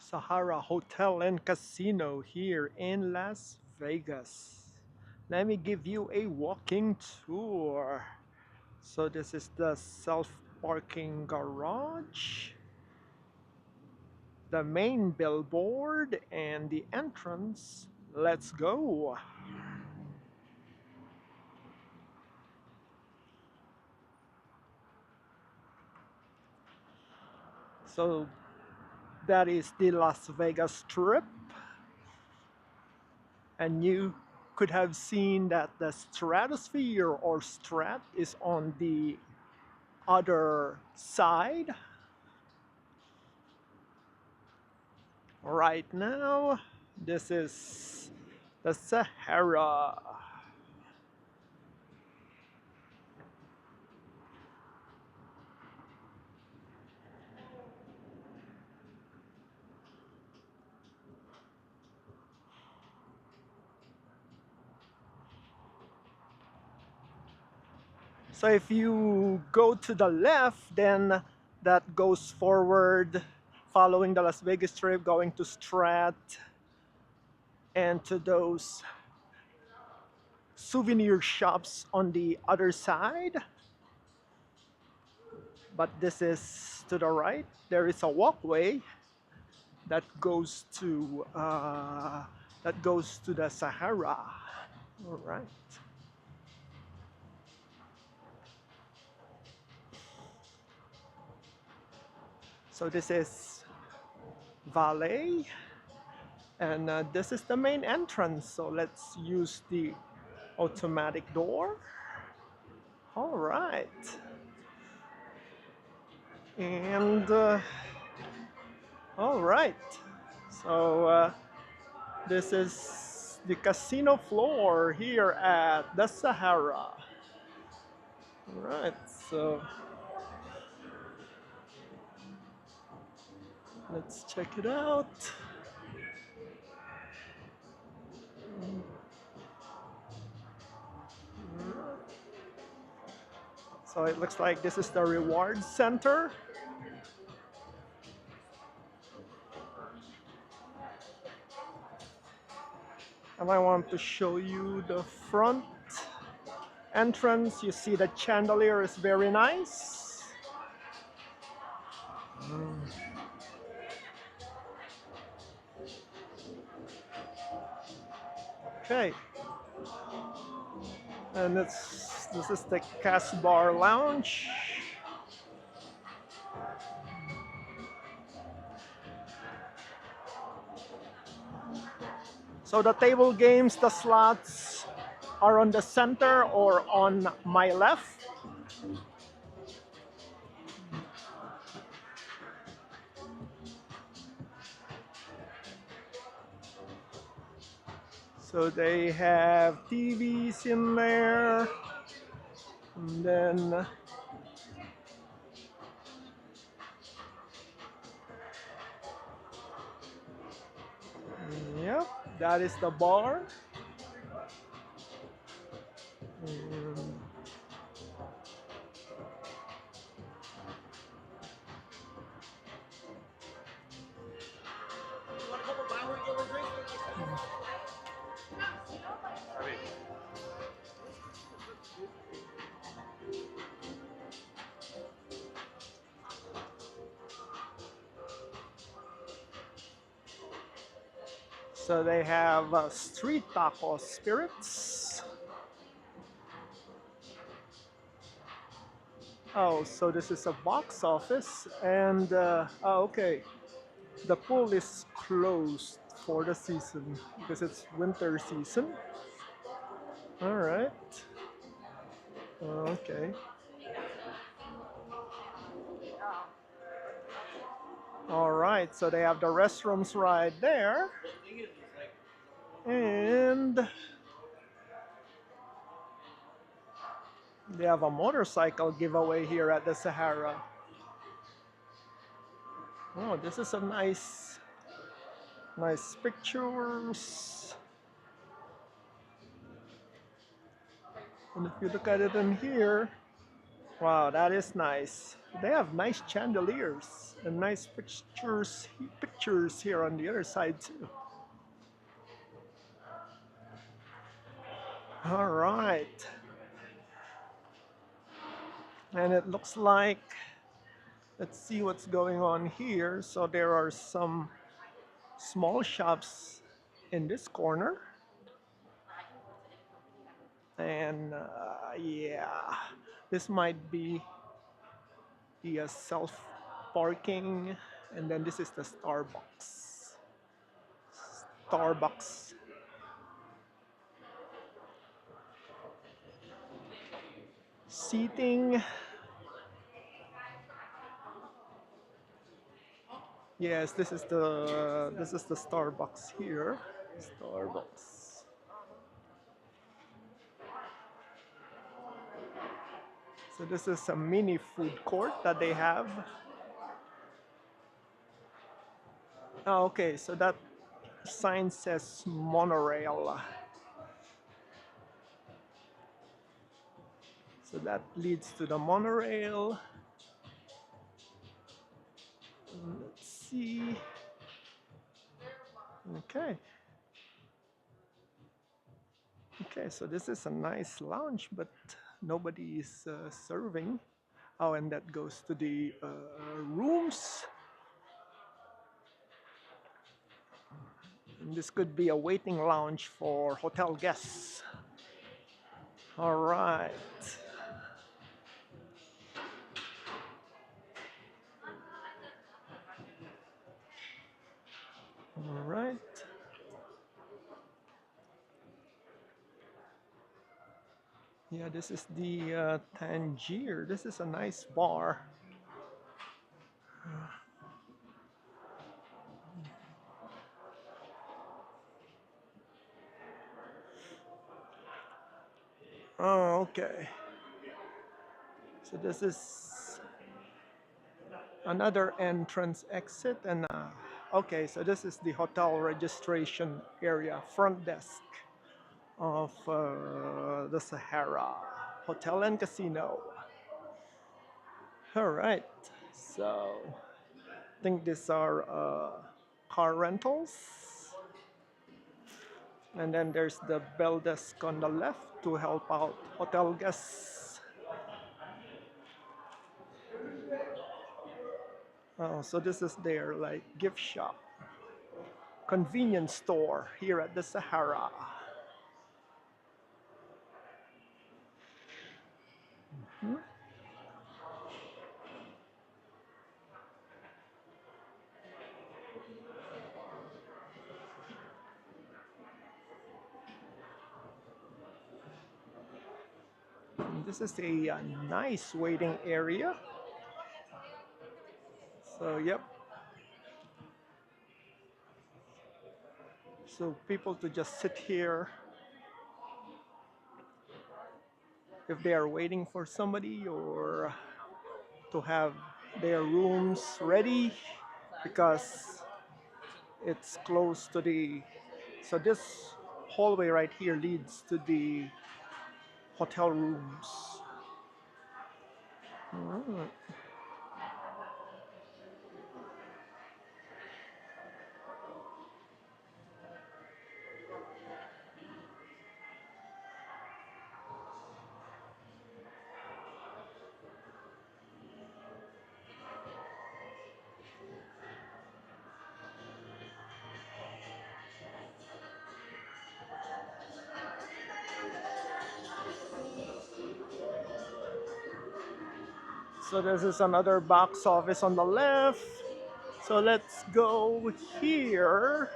Sahara Hotel and Casino here in Las Vegas. Let me give you a walking tour. So this is the self-parking garage, the main billboard, and the entrance. Let's go. So that is the Las Vegas Strip, and you could have seen that the stratosphere or strat is on the other side. Right now, this is the Sahara. So if you go to the left, then that goes forward, following the Las Vegas Strip, going to Strat and to those souvenir shops on the other side. But this is to the right. There is a walkway that goes to the Sahara. All right. So this is valet, and this is the main entrance. So let's use the automatic door. All right. And all right. So this is the casino floor here at the Sahara. All right. So let's check it out. So it looks like this is the reward center. And I want to show you the front entrance. You see the chandelier is very nice. Okay. And this is the Casbar Lounge. So the table games, the slots are on the center or on my left. So they have TVs in there. And then yep, that is the bar. And so they have street taco spirits. Oh, so this is a box office, and oh, okay, the pool is closed for the season because it's winter season. All right. Okay. All right. So they have the restrooms right there, and they have a motorcycle giveaway here at the Sahara. Oh, this is a nice pictures. And if you look at it in here, Wow, that is nice. They have nice chandeliers and nice pictures here on the other side too. All right. And it looks like, let's see what's going on here. So there are some small shops in this corner. And yeah, this might be the self parking. And then this is the Starbucks. Starbucks seating. Yes, this is the Starbucks here. Starbucks. So this is a mini food court that they have. Oh, okay, so that sign says monorail. So that leads to the monorail. Let's see. Okay. Okay, so this is a nice lounge, but nobody is serving. Oh, and that goes to the rooms. And this could be a waiting lounge for hotel guests. All right. All right. Yeah, this is the Tangier. This is a nice bar. Oh, okay. So this is another entrance exit, and okay, so this is the hotel registration area, front desk of the Sahara Hotel and Casino. All right, so I think these are car rentals, and then there's the bell desk on the left to help out hotel guests. Oh, so this is their like gift shop, convenience store here at the Sahara. Hmm? This is a nice waiting area. So, yep. So, people to just sit here if they are waiting for somebody or to have their rooms ready because it's close to the. So, this hallway right here leads to the hotel rooms. Mm. So, this is another box office on the left. So, let's go here.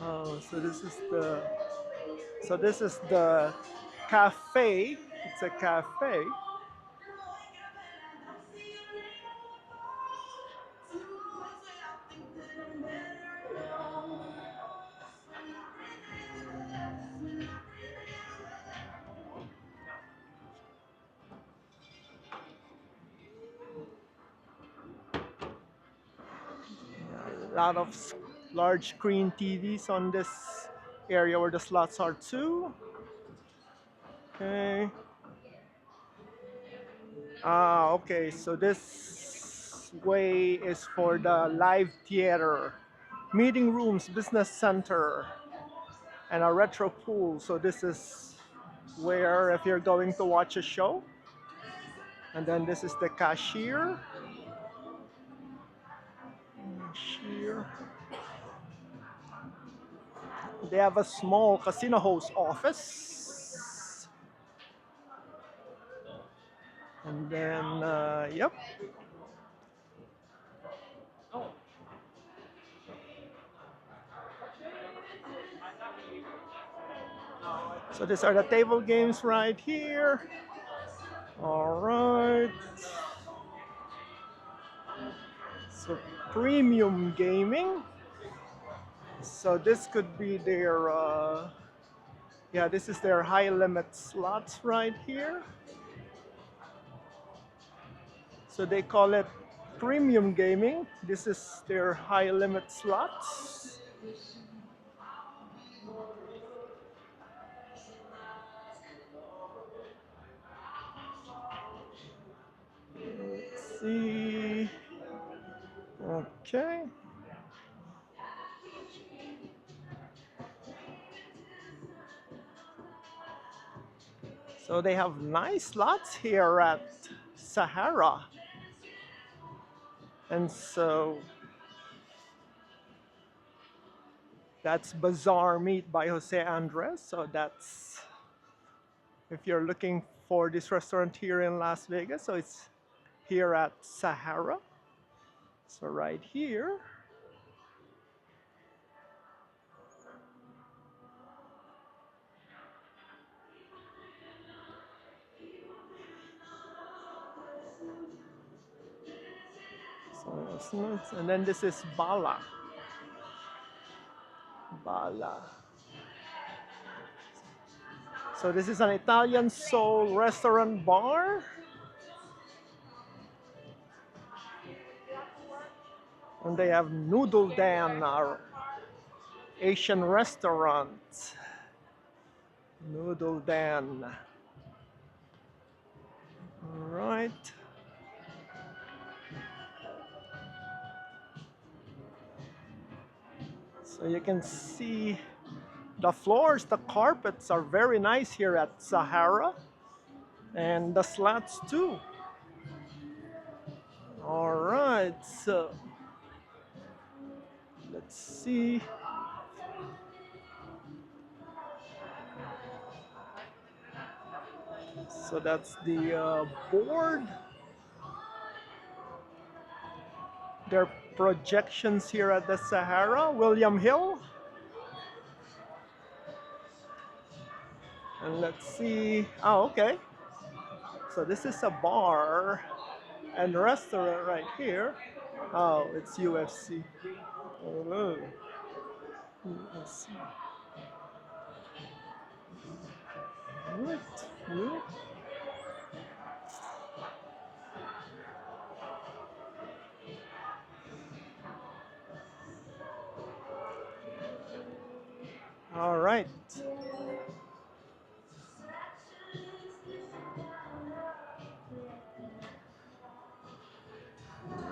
Oh, so this is the cafe. It's a cafe. A lot of large screen TVs on this area where the slots are too. Okay. Ah, okay, so this way is for the live theater, meeting rooms, business center, and a retro pool. So this is where if you're going to watch a show. And then this is the cashier. Cashier. They have a small casino host office. And then, yep. So these are the table games right here. All right. So premium gaming. So this could be their, yeah, this is their high limit slots right here. So they call it premium gaming. This is their high limit slots. Let's see. Okay. So they have nice slots here at Sahara. And so that's Bazaar Meat by Jose Andres. So that's if you're looking for this restaurant here in Las Vegas. So it's here at Sahara. So right here. So it's nice. And then this is Bala. Bala. So this is an Italian soul restaurant bar. And they have Noodle Dan, our Asian restaurant. Noodle Dan. All right. So you can see the floors, the carpets are very nice here at Sahara. And the slats too. All right, so let's see. So that's the board. Their projections here at the Sahara, William Hill. And let's see. Oh, okay. So this is a bar and restaurant right here. Oh, it's UFC. Oh, UFC. What? What? All right.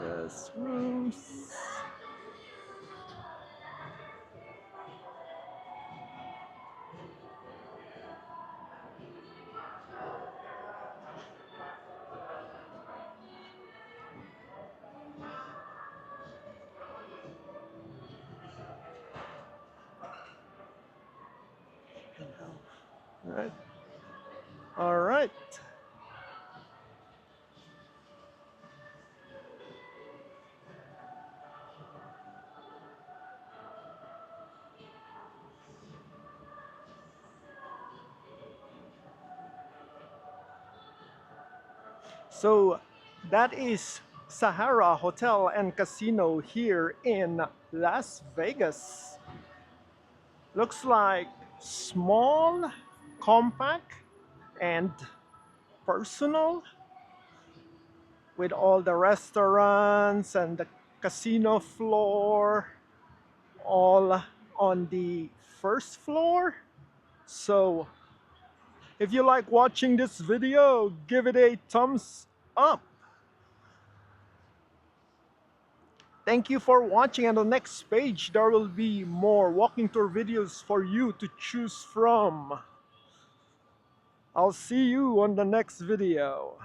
Yes, rooms. All right. All right. So that is Sahara Hotel and Casino here in Las Vegas. Looks like small, compact, and personal with all the restaurants and the casino floor all on the first floor. So if you like watching this video, give it a thumbs up. Thank you for watching. On the next page, there will be more walking tour videos for you to choose from. I'll see you on the next video.